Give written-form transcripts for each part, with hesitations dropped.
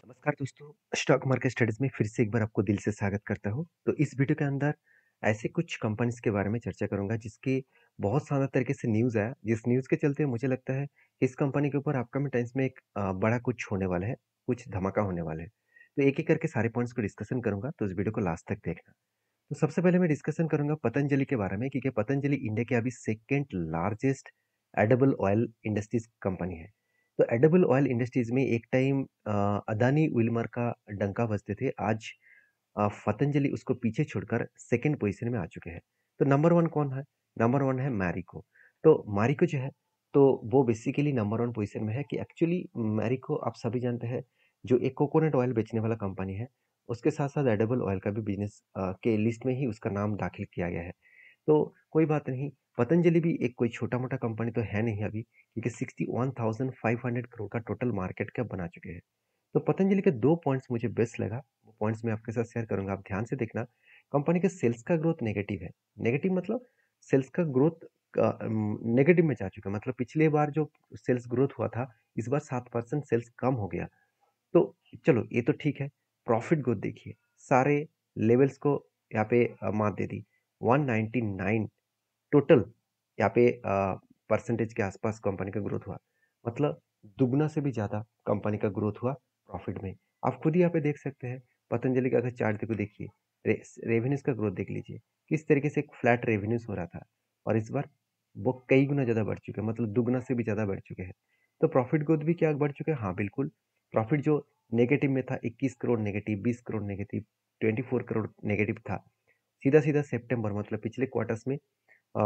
नमस्कार दोस्तों, stock market studies में फिर से एक बार आपको दिल से स्वागत करता हूँ। तो इस वीडियो के अंदर ऐसे कुछ कंपनीज के बारे में चर्चा करूंगा जिसकी बहुत शानदार तरीके से न्यूज़ आया, जिस न्यूज़ के चलते मुझे लगता है कि इस कंपनी के ऊपर अपकमिंग टाइम्स में एक बड़ा कुछ होने वाला है, कुछ धमाका होने वाला है। तो एक-एक करके सारे पॉइंट्स को डिस्कशन करूंगा, तो इस वीडियो को लास्ट तक देखना। तो सबसे पहले मैं डिस्कशन करूंगा पतंजलि के बारे में, क्योंकि पतंजलि इंडिया की अभी second largest edible oil industries company है। तो एडिबल ऑयल इंडस्ट्रीज में एक टाइम अदानी विल्मर का डंका बजते थे। आज पतंजलि उसको पीछे छोड़कर सेकंड पोजीशन में आ चुके हैं। तो नंबर वन कौन है? नंबर वन है मैरिको। तो मैरिको जो है, तो वो बेसिकली नंबर वन पोजीशन में है कि एक्चुअली मैरिको आप सभी जानते हैं, जो एक कोकोनट ऑयल बेचने वाला कंपनी है, उसके साथ साथ एडिबल ऑयल का भी बिजनेस के लिस्ट में ही उसका नाम दाखिल किया गया है। तो कोई बात नहीं, पतंजलि भी एक कोई छोटा-मोटा कंपनी तो है नहीं अभी, क्योंकि 61,500 करोड़ का टोटल मार्केट कैप बना चुके हैं। तो पतंजलि के 2 पॉइंट्स मुझे बेस्ट लगा, वो पॉइंट्स मैं आपके साथ शेयर करूँगा, आप ध्यान से देखना। कंपनी के सेल्स का ग्रोथ नेगेटिव है। नेगेटिव मतलब सेल्स का ग्रोथ नेगेटिव में जा चुका है, मतलब पिछली बार जो सेल्स ग्रोथ हुआ था, इस बार 7% सेल्स कम हो गया। तो चलो ये तो ठीक है। प्रॉफिट ग्रोथ देखिए, सारे लेवल्स को यहाँ पे मात दे दी। 199 टोटल यहाँ पे परसेंटेज के आसपास कंपनी का ग्रोथ हुआ, मतलब दुगना से भी ज़्यादा कंपनी का ग्रोथ हुआ प्रॉफिट में। आप खुद ही यहाँ पे देख सकते हैं, पतंजलि का अगर चार्ट को देखिए, रेवेन्यूज का ग्रोथ देख लीजिए, किस तरीके से एक फ्लैट रेवेन्यूज हो रहा था, और इस बार वो कई गुना ज़्यादा बढ़ चुके हैं, मतलब दुगना से भी ज़्यादा बढ़ चुके हैं। तो प्रॉफिट ग्रोथ भी क्या बढ़ चुके हैं? हाँ बिल्कुल। प्रॉफिट जो नेगेटिव में था, 21 crore negative, 20 crore negative, 24 crore negative था, सीधा सीधा सितंबर मतलब पिछले क्वार्टर्स में अ,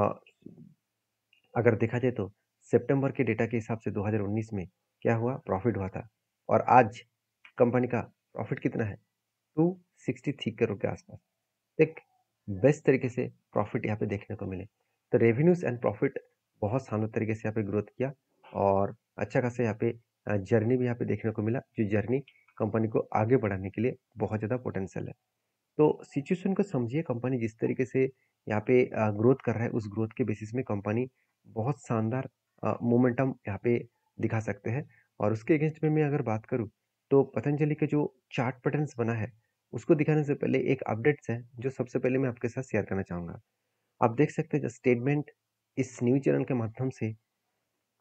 अगर देखा जाए तो सितंबर के डेटा के हिसाब से 2019 में क्या हुआ, प्रॉफिट हुआ था, और आज कंपनी का प्रॉफिट कितना है, 263 करोड़ के आसपास। एक बेस्ट तरीके से प्रॉफिट यहाँ पे देखने को मिले। तो रेवेन्यूज एंड प्रॉफिट बहुत शानदार तरीके से यहाँ पे ग्रोथ किया, और अच्छा खासा यहाँ पे जर्नी भी यहाँ पे देखने को मिला, जो जर्नी कंपनी को आगे बढ़ाने के लिए बहुत ज़्यादा पोटेंशियल है। तो सिचुएशन को समझिए, कंपनी जिस तरीके से यहाँ पे ग्रोथ कर रहा है, उस ग्रोथ के बेसिस में कंपनी बहुत शानदार मोमेंटम यहाँ पे दिखा सकते हैं। और उसके अगेंस्ट में मैं अगर बात करूँ, तो पतंजलि के जो चार्ट पैटर्न्स बना है, उसको दिखाने से पहले एक अपडेट्स है जो सबसे पहले मैं आपके साथ शेयर करना चाहूँगा। आप देख सकते हैं, जो स्टेटमेंट इस न्यूज़ चैनल के माध्यम से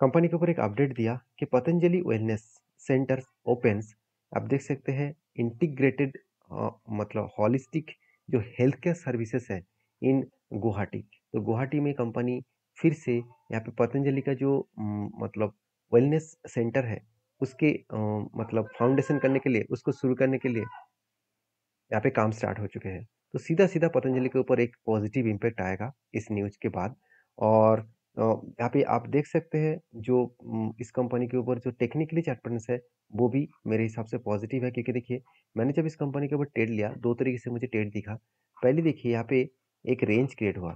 कंपनी के ऊपर एक अपडेट दिया कि पतंजलि वेलनेस सेंटर ओपन्स, आप देख सकते हैं, इंटीग्रेटेड मतलब हॉलिस्टिक जो हेल्थ केयर सर्विसेज है इन गुवाहाटी। तो गुवाहाटी में कंपनी फिर से यहाँ पे पतंजलि का जो मतलब वेलनेस सेंटर है, उसके मतलब फाउंडेशन करने के लिए, उसको शुरू करने के लिए यहाँ पे काम स्टार्ट हो चुके हैं। तो सीधा-सीधा पतंजलि के ऊपर एक पॉजिटिव इम्पैक्ट आएगा इस न्यूज़ के बाद। और यहाँ पे आप देख सकते हैं, जो इस कंपनी के ऊपर जो टेक्निकली चार्ट पैटर्न्स है, वो भी मेरे हिसाब से पॉजिटिव है, क्योंकि देखिए, मैंने जब इस कंपनी के ऊपर ट्रेड लिया, 2 तरीके से मुझे ट्रेड दिखा। पहले देखिए, यहाँ पे एक रेंज क्रिएट हुआ।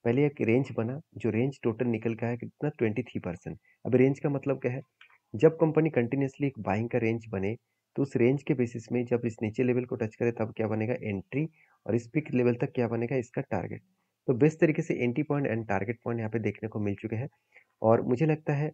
पहले एक रेंज बना, जो रेंज टोटल निकल के आया कितना, 23%। अब रेंज का मतलब क्या है? जब कंपनी कंटिन्यूअसली एक बाइंग का रेंज बने, तो उस रेंज के बेसिस में जब इस नीचे लेवल को टच करे, तब क्या बनेगा, एंट्री, और इस पीक लेवल तक क्या बनेगा, इसका टारगेट। तो बेस्ट तरीके से entry point and target point यहाँ पे देखने को मिल चुके हैं, और मुझे लगता है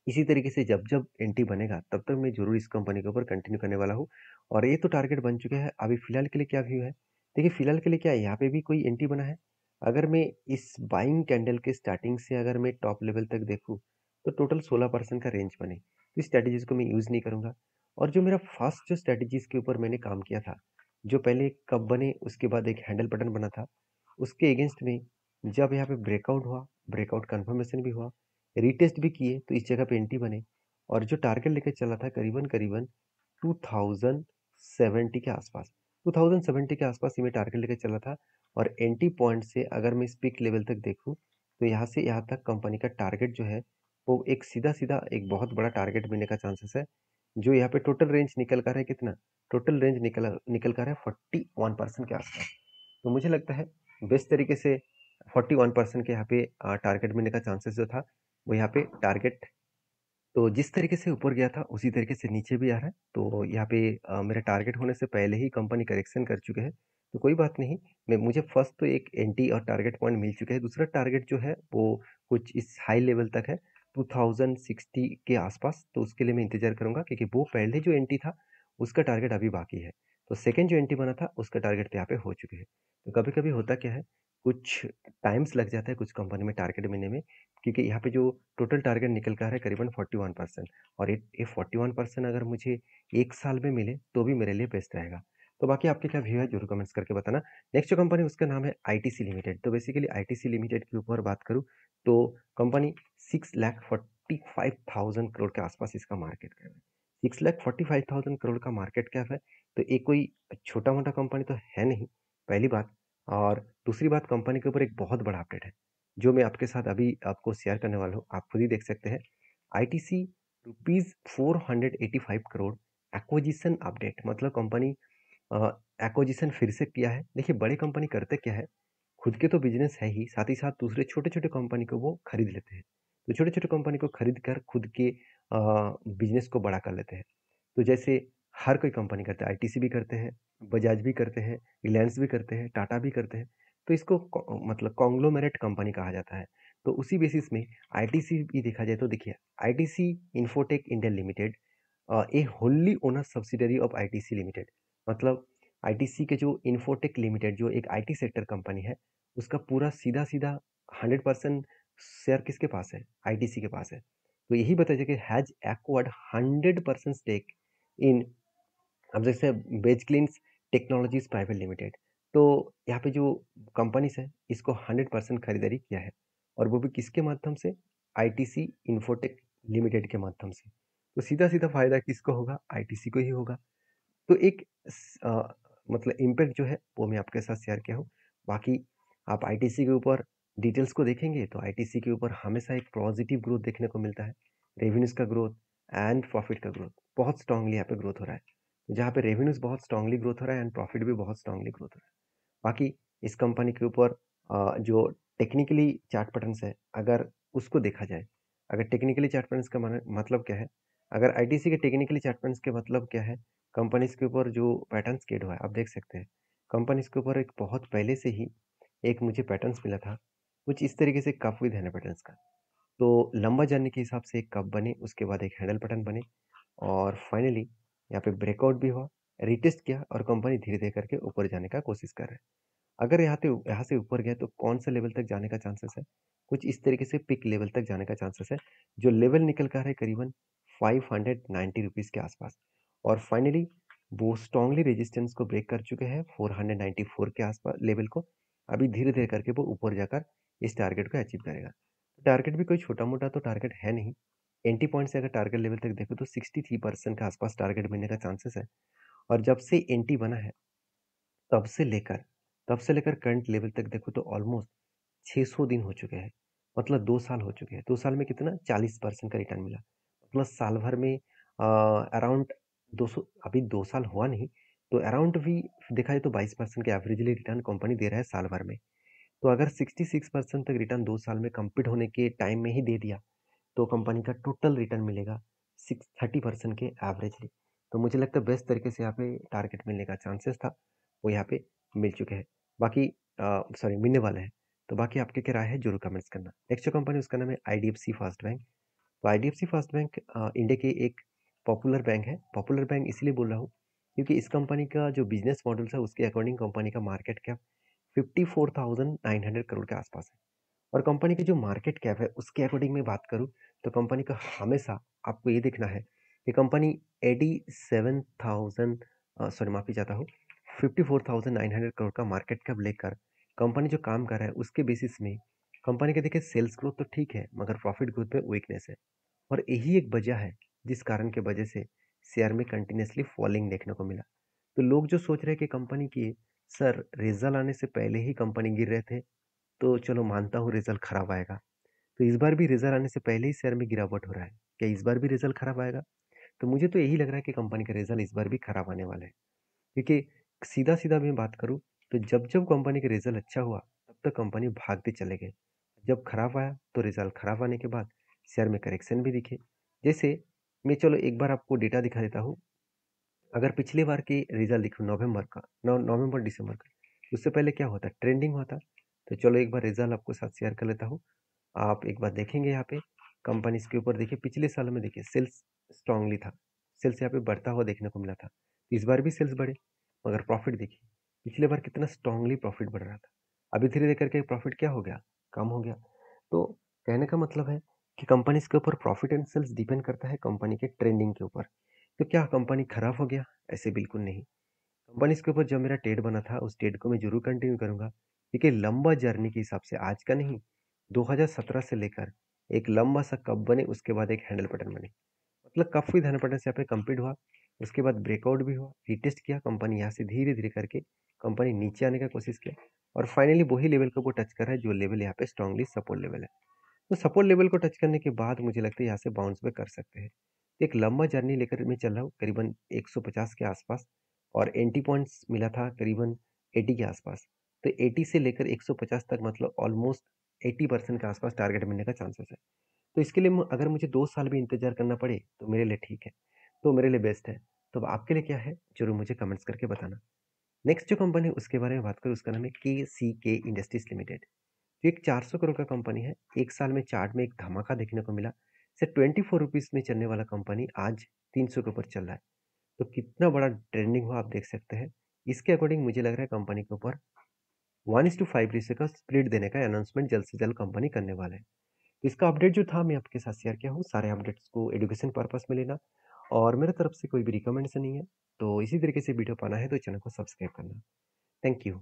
इसी तरीके से जब जब एंट्री बनेगा, तब तक मैं जरूर इस कंपनी के ऊपर कंटिन्यू करने वाला हूँ। और ये तो टारगेट बन चुके हैं, अभी फिलहाल के लिए क्या व्यू है, देखिए फिलहाल के लिए क्या है, यहाँ पे भी कोई एंट्री बना है। अगर मैं इस बाइंग कैंडल के स्टार्टिंग से अगर मैं टॉप लेवल तक देखूँ, तो टोटल 16% का रेंज बने, तो इस स्ट्रैटेजीज को मैं यूज़ नहीं करूँगा। और जो मेरा फर्स्ट जो स्ट्रैटेजीज के ऊपर मैंने काम किया था, जो पहले कब बने, उसके बाद एक हैंडल बटन बना था, उसके अगेंस्ट में जब यहाँ पे ब्रेकआउट हुआ, ब्रेकआउट कंफर्मेशन भी हुआ, रीटेस्ट भी किए, तो इस जगह पे एंट्री बने। और जो टारगेट लेके चला था करीबन करीबन 2070 के आसपास, 2070 के आसपास ही मैं टारगेट लेके चला था। और एंट्री पॉइंट से अगर मैं इस पीक लेवल तक देखूं, तो यहाँ से यहाँ तक कंपनी का टारगेट जो है, वो एक सीधा सीधा एक बहुत बड़ा टारगेट मिलने का चांसेस है। जो यहाँ पे टोटल रेंज निकल कर है कितना, टोटल रेंज निकल निकल कर है 41% के आसपास। तो मुझे लगता है बेस्ट तरीके से 41% के यहाँ पे टारगेट मिलने का चांसेस जो था, वो यहाँ पे टारगेट, तो जिस तरीके से ऊपर गया था उसी तरीके से नीचे भी आ रहा है। तो यहाँ पे मेरा टारगेट होने से पहले ही कंपनी करेक्शन कर चुके हैं, तो कोई बात नहीं। मैं मुझे फर्स्ट तो एक एंट्री और टारगेट पॉइंट मिल चुके हैं, दूसरा टारगेट जो है वो कुछ इस हाई लेवल तक है, 2060 के आसपास। तो उसके लिए मैं इंतजार करूंगा, क्योंकि वो पहले जो एंट्री था उसका टारगेट अभी बाकी है। तो सेकंड जो एंट्री बना था उसका टारगेट तो यहाँ पे हो चुके हैं। तो कभी-कभी होता क्या है, कुछ टाइम्स लग जाता है कुछ कंपनी में टारगेट मिलने में, क्योंकि यहाँ पे जो टोटल टारगेट निकल कर आ रहा है करीबन 41%, और ये 41% अगर मुझे 1 साल में मिले तो भी मेरे लिए बेस्ट रहेगा। तो बाकी आपके क्या व्यू है ज़रूर कमेंट्स करके बताना। नेक्स्ट जो कंपनी उसका नाम है आईटीसी लिमिटेड। तो बेसिकली आईटीसी लिमिटेड के ऊपर बात करूँ तो कंपनी 6,45,000 करोड़ के आसपास इसका मार्केट कैप है। 6,45,000 करोड़ का मार्केट कैप है, तो ये कोई छोटा-मोटा कंपनी तो है नहीं, पहली बात। और दूसरी बात, कंपनी के ऊपर एक बहुत बड़ा अपडेट है, जो मैं आपके साथ अभी आपको शेयर करने वाला हूँ, आप खुद ही देख सकते हैं। ITC rupees 485 crore acquisition update, मतलब कंपनी एक्विजिशन फिर से किया है। देखिए बड़ी कंपनी करते क्या है, खुद के तो बिजनेस है ही, साथ ही साथ दूसरे छोटे-छोटे कंपनी को वो खरीद लेते हैं। तो छोटे-छोटे कंपनी को खरीद कर खुद के बिजनेस को बड़ा कर लेते हैं। तो जैसे हर कोई कंपनी करता है, आईटीसी भी करते हैं, बजाज भी करते हैं, रिलायंस भी करते हैं, टाटा भी करते हैं। तो इसको मतलब कॉन्ग्लोमेरेट कंपनी कहा जाता है। तो उसी बेसिस में आईटीसी भी देखा जाए तो देखिए, ITC infotech India limited A होल्ली owner subsidiary of ITC limited. मतलब आईटीसी के जो इन्फोटेक लिमिटेड जो एक आईटी सेक्टर कंपनी है, उसका पूरा सीधा-सीधा 100% शेयर किसके पास है? आईटीसी के पास है। तो यही बताइए कि हैज़ एक्वायर्ड 100% स्टेक इन, अब जैसे बेच क्लीन्स टेक्नोलॉजीज प्राइवेट लिमिटेड। तो यहाँ पे जो कंपनीज है इसको 100% खरीदारी किया है, और वो भी किसके माध्यम से? आईटीसी इन्फोटेक लिमिटेड के माध्यम से। तो सीधा सीधा फायदा किसको होगा? आईटीसी को ही होगा। तो एक मतलब इम्पैक्ट जो है वो मैं आपके साथ शेयर किया हूँ। बाकी आप आईटीसी के ऊपर डिटेल्स को देखेंगे तो आईटीसी के ऊपर हमेशा एक पॉजिटिव ग्रोथ देखने को मिलता है। रेवेन्यूज का ग्रोथ एंड प्रॉफिट का ग्रोथ बहुत स्ट्रांगली यहाँ पे ग्रोथ हो रहा है। जहाँ पे रेवेन्यूज बहुत स्ट्रांगली ग्रोथ हो रहा है एंड प्रॉफिट भी बहुत स्ट्रांगली ग्रोथ हो रहा है। बाकी इस कंपनी के ऊपर जो टेक्निकली चार्ट पैटर्न्स है, अगर उसको देखा जाए, अगर टेक्निकली चार्ट पैटर्न्स का मतलब क्या है, अगर आईटीसी के टेक्निकली चार्ट पैटर्न्स के मतलब क्या है, कंपनीज के ऊपर जो पैटर्न्स क्रिएट हुआ है आप देख सकते हैं। कंपनीज के ऊपर एक बहुत पहले से ही एक मुझे पैटर्न्स मिला था, कुछ इस तरीके से कप विद हैंडल पैटर्न्स का। तो लंबा जानने के हिसाब से एक कप बने, उसके बाद एक हैंडल पैटर्न बने, और फाइनली यहाँ पे ब्रेकआउट भी हुआ, रिटेस्ट किया, और कंपनी धीरे धीरे करके ऊपर जाने का कोशिश कर रहा है। अगर यहाँ से ऊपर गया तो कौन सा लेवल तक जाने का चांसेस है? कुछ इस तरीके से पिक लेवल तक जाने का चांसेस है, जो लेवल निकल कर है करीबन 590 रुपीज़ के आसपास। और फाइनली वो स्ट्रांगली रेजिस्टेंस को ब्रेक कर चुके हैं 494 के आसपास लेवल को। अभी धीरे धीरे करके वो ऊपर जाकर इस टारगेट को अचीव करेगा। टारगेट भी कोई छोटा मोटा तो टारगेट है नहीं। एंट्री पॉइंट से अगर टारगेट लेवल तक देखो तो 63% के आसपास टारगेट मिलने का चांसेस है। और जब से एंट्री बना है तब से लेकर तब से लेकर करंट लेवल तक देखो तो ऑलमोस्ट 600 दिन हो चुके हैं। मतलब 2 साल हो चुके हैं। 2 साल में कितना? 40% का रिटर्न मिला। मतलब साल भर में अराउंड 200, अभी 2 साल हुआ नहीं, तो अराउंड भी देखा जाए तो 22% के एवरेजली रिटर्न कंपनी दे रहा है साल भर में। तो अगर 66% तक रिटर्न 2 साल में कंप्लीट होने के टाइम में ही दे दिया, तो कंपनी का टोटल रिटर्न मिलेगा 30% के एवरेजली। तो मुझे लगता है बेस्ट तरीके से यहाँ पे टारगेट मिलने का चांसेस था, वो यहाँ पे मिल चुके हैं। बाकी सॉरी, मिलने वाले हैं। तो बाकी आपके क्या राय है जरूर कमेंट्स करना। नेक्स्ट जो कंपनी उसका नाम है आईडीएफसी फर्स्ट बैंक। तो आईडीएफसी फर्स्ट बैंक इंडिया के एक पॉपुलर बैंक है। पॉपुलर बैंक इसलिए बोल रहा हूँ क्योंकि इस कंपनी का जो बिजनेस मॉडल है उसके अकॉर्डिंग कंपनी का मार्केट कैप 54,900 करोड़ के आसपास है। और कंपनी की जो मार्केट कैप है उसके अकॉर्डिंग मैं बात करूं तो कंपनी का हमेशा आपको ये देखना है कि कंपनी 87,000 सॉरी माफी चाहता हूँ 54,900 करोड़ का मार्केट कैप लेकर कंपनी जो काम कर रहा है उसके बेसिस में कंपनी के देखिए सेल्स ग्रोथ तो ठीक है मगर प्रॉफिट ग्रोथ में वीकनेस है। और यही एक वजह है जिस कारण के वजह से शेयर में कंटिन्यूसली फॉलिंग देखने को मिला। तो लोग जो सोच रहे हैं कि कंपनी की सर रिजल्ट आने से पहले ही कंपनी गिर रहे थे, तो चलो मानता हूँ रिजल्ट खराब आएगा। तो इस बार भी रिजल्ट आने से पहले ही शेयर में गिरावट हो रहा है। क्या इस बार भी रिजल्ट खराब आएगा? तो मुझे तो यही लग रहा है कि कंपनी का रिजल्ट इस बार भी खराब आने वाला है। क्योंकि सीधा-सीधा मैं बात करूँ तो जब-जब कंपनी का रिजल्ट अच्छा हुआ, तब तक कंपनी भागते चले गए। जब खराब आया तो रिजल्ट खराब आने के बाद शेयर में करेक्शन भी दिखे। जैसे मैं चलो एक बार आपको डेटा दिखा देता हूँ। अगर पिछली बार की रिजल्ट देखो नवंबर का, नवंबर दिसंबर का, उससे पहले क्या होता? ट्रेंडिंग होता। तो चलो एक बार रिजल्ट आपको साथ शेयर कर लेता हूँ। आप एक बार देखेंगे यहाँ पे कंपनीज के ऊपर देखिए पिछले साल में देखिए सेल्स स्ट्रांगली था। सेल्स यहाँ पे बढ़ता हुआ देखने को मिला था। इस बार भी सेल्स बढ़े, मगर प्रॉफिट देखिए, पिछले बार कितना स्ट्रांगली प्रॉफिट बढ़ रहा था। अभी धीरे-धीरे करके प्रॉफिट क्या हो गया? कम हो गया। तो कहने का मतलब है कि कंपनीज़ के ऊपर प्रॉफिट एंड सेल्स डिपेंड करता है कंपनी के ट्रेंडिंग के ऊपर। तो क्या कंपनी खराब हो गया? ऐसे बिल्कुल नहीं। कंपनीज़ के ऊपर जो मेरा ट्रेड बना था, उस ट्रेड को मैं ज़रूर कंटिन्यू करूँगा, क्योंकि लंबा जर्नी के हिसाब से आज का नहीं, 2017 से लेकर एक लंबा-सा कप बने, उसके बाद एक हैंडल बटन बने। मतलब काफ़ी धन पड़ने से यहाँ पे कंप्लीट हुआ, उसके बाद ब्रेकआउट भी हुआ, रीटेस्ट किया, कंपनी यहाँ से धीरे-धीरे करके कंपनी नीचे आने का कोशिश किया और फाइनली वही लेवल को वो टच कर रहा है, जो लेवल यहाँ पे स्ट्रांगली सपोर्ट लेवल है। तो सपोर्ट लेवल को टच करने के बाद मुझे लगता है यहाँ से बाउंस बैक कर सकते हैं। एक लंबा जर्नी लेकर मैं चल रहा हूँ, करीबन 150 के आसपास और एंट्री पॉइंट्स मिला था करीबन 80 के आसपास। तो 80 से लेकर 150 तक मतलब ऑलमोस्ट 80% के आसपास टारगेट मिलने का चांसेस है। तो इसके लिए अगर मुझे 2 साल भी इंतज़ार करना पड़े, तो मेरे लिए ठीक है, तो मेरे लिए बेस्ट है। तो अब आपके लिए क्या है? ज़रूर मुझे कमेंट्स करके बताना। नेक्स्ट जो कंपनी है उसके बारे में बात करूँ, उसका नाम है केसीके इंडस्ट्रीज़ लिमिटेड। जो एक 400 करोड़ का कंपनी है, एक साल में चार्ट में एक धमाका देखने को मिला। सिर्फ ₹24 में चलने वाला कंपनी आज 300 के ऊपर चल रहा है। तो कितना बड़ा ट्रेंडिंग हुआ आप देख सकते हैं। इसके अकॉर्डिंग मुझे लग रहा है कंपनी के ऊपर 1:5 रेशियो का स्प्लिट देने का अनाउंसमेंट जल्द से जल्द कंपनी करने वाला है। इसका अपडेट जो था मैं आपके साथ शेयर किया हूँ। सारे अपडेट्स को एजुकेशन पर्पस में लेना और मेरे तरफ से कोई भी रिकमेंडेशन नहीं है। तो इसी तरीके से वीडियो पाना है तो चैनल को सब्सक्राइब करना। Thank you.